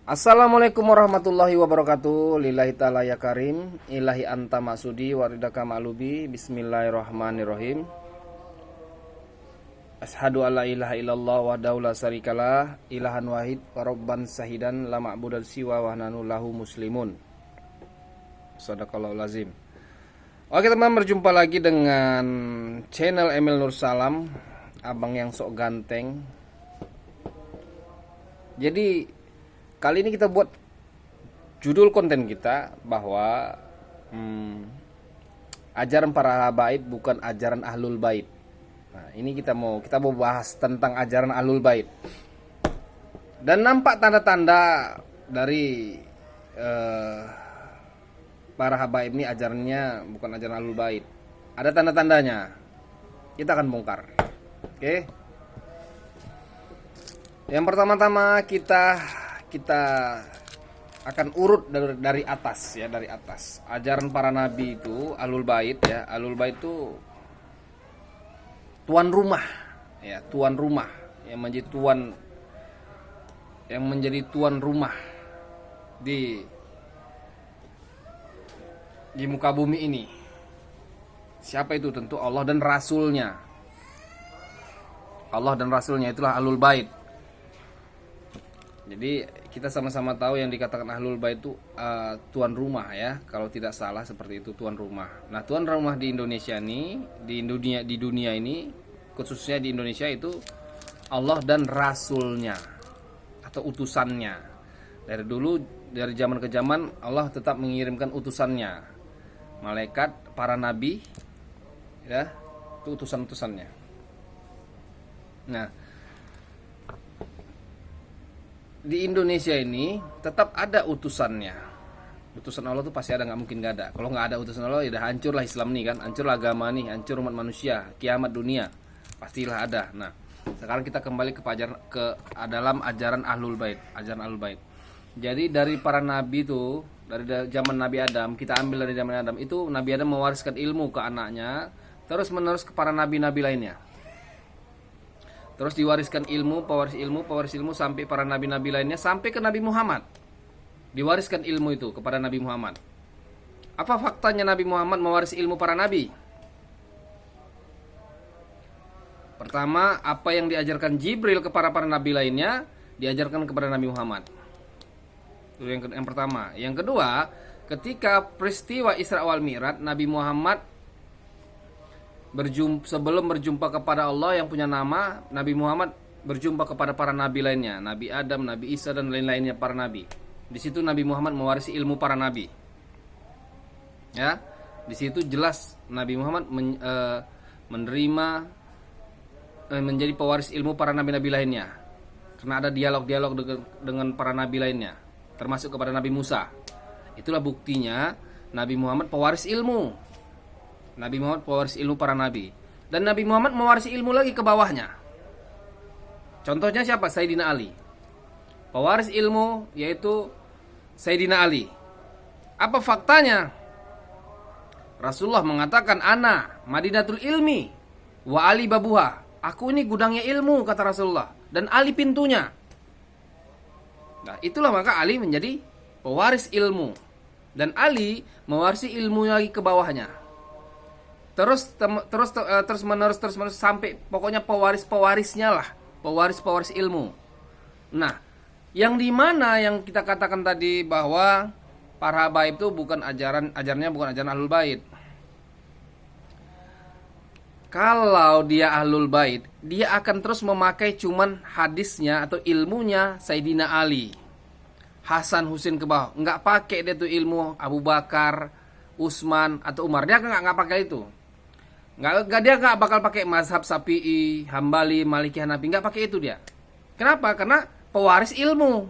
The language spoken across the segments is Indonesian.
Assalamualaikum warahmatullahi wabarakatuh. Lillahi ta'ala ya karim, ilahi anta maksudi waridaka ma'lubi. Bismillahirrahmanirrahim. Ashadu alla ilaha illallah wa daula syarikalah, ilahan wahid wa rabban sahidan la ma'budan siwa wa nanu lahu muslimun. Sadaqallahul azim. Oke teman, berjumpa lagi dengan channel Emil Nur Salam, abang yang sok ganteng. Jadi kali ini kita buat judul konten kita bahwa ajaran para habaib bukan ajaran ahlul bait. Nah, ini kita mau bahas tentang ajaran ahlul bait. Dan nampak tanda-tanda dari para habaib ini ajarannya bukan ajaran ahlul bait. Ada tanda-tandanya. Kita akan bongkar. Oke. Yang pertama-tama kita akan urut dari atas ya, dari atas. Ajaran para nabi itu ahlul bait ya. Ahlul bait itu tuan rumah ya, tuan rumah yang menjadi tuan rumah di muka bumi ini. Siapa itu? Tentu Allah dan Rasulnya. Allah dan Rasulnya itulah ahlul bait. Jadi kita sama-sama tahu yang dikatakan ahlul bait itu tuan rumah ya, kalau tidak salah seperti itu, tuan rumah. Nah, tuan rumah di Indonesia ini, di dunia ini, khususnya di Indonesia itu Allah dan Rasulnya atau utusannya. Dari dulu, dari zaman ke zaman Allah tetap mengirimkan utusannya, malaikat, para nabi, ya, itu utusan-utusannya. Nah, di Indonesia ini tetap ada utusannya. Utusan Allah tuh pasti ada, nggak mungkin nggak ada. Kalau nggak ada utusan Allah, ya udah hancurlah Islam nih kan, hancurlah agama nih, hancur umat manusia, kiamat dunia, pastilah ada. Nah, sekarang kita kembali ke dalam ajaran ahlul bait, ajaran ahlul bait. Jadi dari para nabi tuh, dari zaman Nabi Adam, kita ambil dari zaman Adam itu, Nabi Adam mewariskan ilmu ke anaknya, terus menerus ke para nabi-nabi lainnya. Terus diwariskan ilmu, pewaris ilmu sampai para nabi-nabi lainnya, sampai ke Nabi Muhammad. Diwariskan ilmu itu kepada Nabi Muhammad. Apa faktanya Nabi Muhammad mewarisi ilmu para nabi? Pertama, apa yang diajarkan Jibril kepada para nabi lainnya diajarkan kepada Nabi Muhammad. Itu yang pertama. Yang kedua, ketika peristiwa Isra wal Mi'raj, Nabi Muhammad sebelum berjumpa kepada Allah yang punya nama, Nabi Muhammad berjumpa kepada para nabi lainnya, Nabi Adam, Nabi Isa dan lain-lainnya para nabi. Di situ Nabi Muhammad mewarisi ilmu para nabi. Ya, di situ jelas Nabi Muhammad menjadi pewaris ilmu para nabi-nabi lainnya. Karena ada dialog-dialog dengan para nabi lainnya, termasuk kepada Nabi Musa. Itulah buktinya Nabi Muhammad pewaris ilmu. Nabi Muhammad pewaris ilmu para nabi. Dan Nabi Muhammad mewarisi ilmu lagi ke bawahnya. Contohnya siapa? Sayyidina Ali. Pewaris ilmu yaitu Sayyidina Ali. Apa faktanya? Rasulullah mengatakan, ana Madinatul ilmi wa Ali babuha. Aku ini gudangnya ilmu, kata Rasulullah, dan Ali pintunya. Nah, itulah maka Ali menjadi pewaris ilmu. Dan Ali mewarisi ilmu lagi ke bawahnya. Terus menerus sampai pokoknya pewaris-pewarisnya lah, pewaris ilmu. Nah, yang dimana yang kita katakan tadi bahwa para habaib itu ajarannya bukan ajaran ahlul bait. Kalau dia ahlul bait, dia akan terus memakai cuman hadisnya atau ilmunya Sayyidina Ali, Hasan, Husain ke bawah. Nggak pakai dia tuh ilmu Abu Bakar, Utsman atau Umar. Dia nggak pakai itu. Dia nggak bakal pakai mazhab Syafi'i, Hambali, Maliki, Hanafi. Nggak pakai itu dia. Kenapa? Karena pewaris ilmu.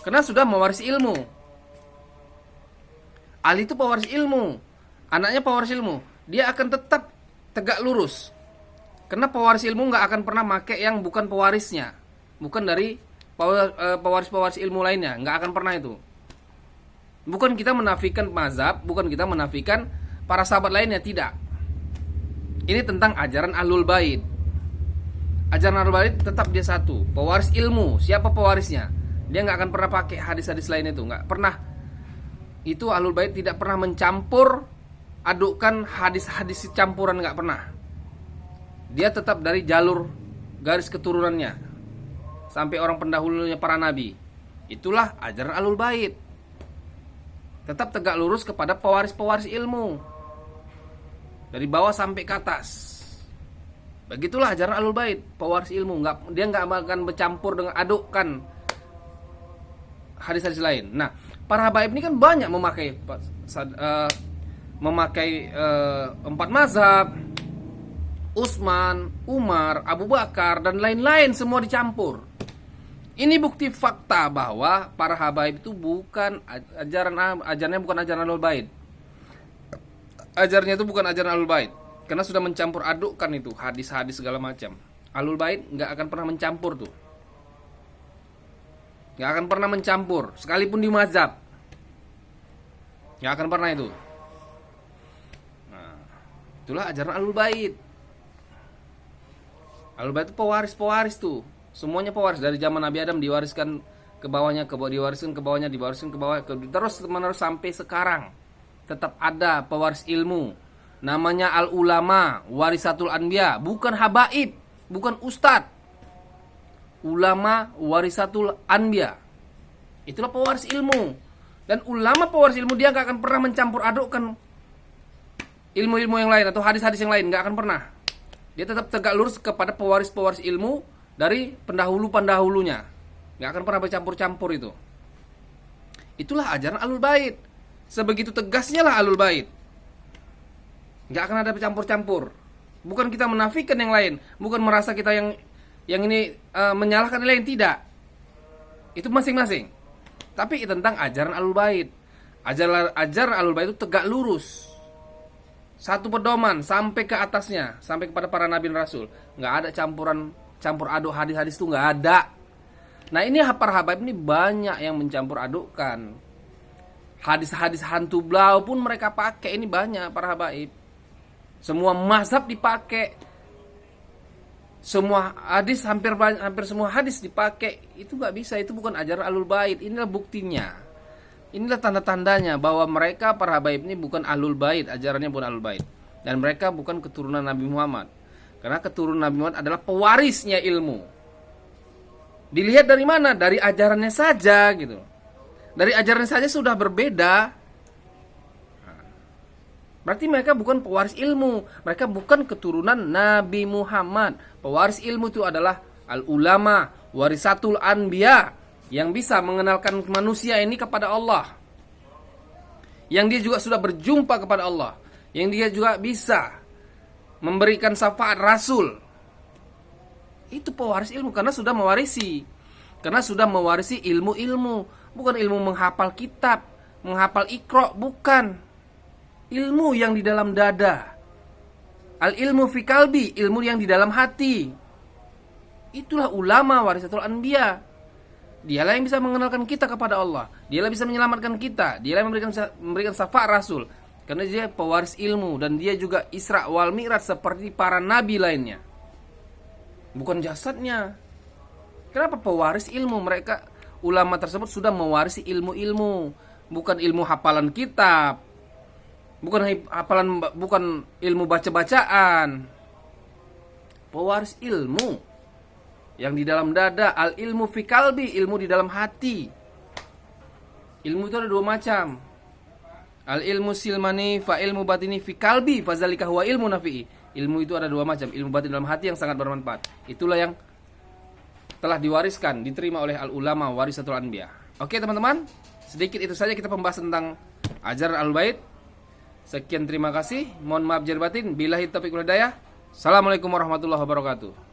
Karena sudah mewaris ilmu. Ali itu pewaris ilmu. Anaknya pewaris ilmu. Dia akan tetap tegak lurus. Karena pewaris ilmu nggak akan pernah pakai yang bukan pewarisnya. Bukan dari pewaris ilmu lainnya. Nggak akan pernah itu. Bukan kita menafikan mazhab, bukan kita menafikan para sahabat lainnya, tidak. Ini tentang ajaran ahlul bait. Ajaran ahlul bait tetap dia satu, pewaris ilmu. Siapa pewarisnya? Dia nggak akan pernah pakai hadis-hadis lain itu, nggak pernah. Itu Ahlul Bait tidak pernah mencampur adukkan hadis-hadis campuran, nggak pernah. Dia tetap dari jalur garis keturunannya sampai orang pendahulunya para nabi. Itulah ajaran Ahlul Bait. Tetap tegak lurus kepada pewaris-pewaris ilmu dari bawah sampai ke atas. Begitulah ajaran Ahlul Bait, pewaris ilmu. Dia nggak akan bercampur dengan adukkan hadis-hadis lain. Nah, para habaib ini kan banyak memakai empat mazhab, Utsman, Umar, Abu Bakar dan lain-lain, semua dicampur. Ini bukti fakta bahwa para habaib itu bukan ajarannya bukan ajaran Ahlul Bait. Ajarnya itu bukan ajaran Ahlul Bait, karena sudah mencampur adukkan itu hadis-hadis segala macam. Ahlul Bait nggak akan pernah mencampur tuh. Nggak akan pernah mencampur, sekalipun di mazhab. Nggak akan pernah itu. Nah, itulah ajaran Ahlul Bait. Ahlul Bait itu pewaris-pewaris tuh. Semuanya pewaris, dari zaman Nabi Adam diwariskan ke bawahnya, diwariskan ke bawahnya, diwariskan ke bawah, terus menerus sampai sekarang. Tetap ada pewaris ilmu. Namanya al-ulama, warisatul anbiya, bukan habaib, bukan ustadz. Ulama warisatul anbiya. Itulah pewaris ilmu. Dan ulama pewaris ilmu, dia gak akan pernah mencampur adukkan ilmu-ilmu yang lain atau hadis-hadis yang lain, gak akan pernah. Dia tetap tegak lurus kepada pewaris-pewaris ilmu dari pendahulu-pendahulunya. Gak akan pernah bercampur-campur itu. Itulah ajaran Ahlul Bait. Sebegitu tegasnya lah Ahlul Bait. Gak akan ada bercampur-campur. Bukan kita menafikan yang lain, bukan merasa kita yang ini menyalahkan yang lain, tidak. Itu masing-masing. Tapi tentang ajaran Ahlul Bait. Ajaran Ahlul Bait itu tegak lurus. Satu pedoman sampai ke atasnya, sampai kepada para nabi dan rasul. Nggak ada campur aduk hadis-hadis itu, nggak ada. Nah, ini para habaib ini banyak yang mencampur adukkan. Hadis-hadis hantu blau pun mereka pakai, ini banyak para habaib. Semua mazhab dipakai. Semua hadis, hampir semua hadis dipakai. Itu nggak bisa, itu bukan ajaran Ahlul Bait. Inilah buktinya. Inilah tanda-tandanya bahwa mereka para habaib ini bukan Ahlul Bait, ajarannya bukan Ahlul Bait. Dan mereka bukan keturunan Nabi Muhammad. Karena keturunan Nabi Muhammad adalah pewarisnya ilmu. Dilihat dari mana? Dari ajarannya saja gitu. Dari ajarannya saja sudah berbeda. Berarti mereka bukan pewaris ilmu. Mereka bukan keturunan Nabi Muhammad. Pewaris ilmu itu adalah al-ulama, warisatul anbiya, yang bisa mengenalkan manusia ini kepada Allah. Yang dia juga sudah berjumpa kepada Allah. Yang dia juga bisa memberikan syafaat rasul. Itu pewaris ilmu karena sudah mewarisi. Karena sudah mewarisi ilmu-ilmu. Bukan ilmu menghafal kitab, menghafal Iqra, bukan. Ilmu yang di dalam dada. Al-ilmu fi qalbi, ilmu yang di dalam hati. Itulah ulama warisatul anbiya. Dialah yang bisa mengenalkan kita kepada Allah. Dialah yang bisa menyelamatkan kita. Dialah yang memberikan syafaat rasul. Karena dia pewaris ilmu. Dan dia juga Isra wal Mi'raj seperti para nabi lainnya. Bukan jasadnya. Kenapa pewaris ilmu? Mereka, ulama tersebut sudah mewarisi ilmu-ilmu. Bukan ilmu hafalan kitab. Bukan ilmu baca-bacaan. Pewaris ilmu yang di dalam dada. Al ilmu fi qalbi, ilmu di dalam hati. Ilmu itu ada dua macam. Al ilmu silmani fa ilmu batini fi qalbi fazalika huwa ilmu nafi'i. Ilmu itu ada dua macam, ilmu batin dalam hati yang sangat bermanfaat. Itulah yang telah diwariskan, diterima oleh al ulama warisatul anbiya. Oke teman-teman, sedikit itu saja kita membahas tentang ajaran Ahlul Bait. Sekian, terima kasih. Mohon maaf lahir batin. Billahi taufiq wal hidayah. Assalamualaikum warahmatullahi wabarakatuh.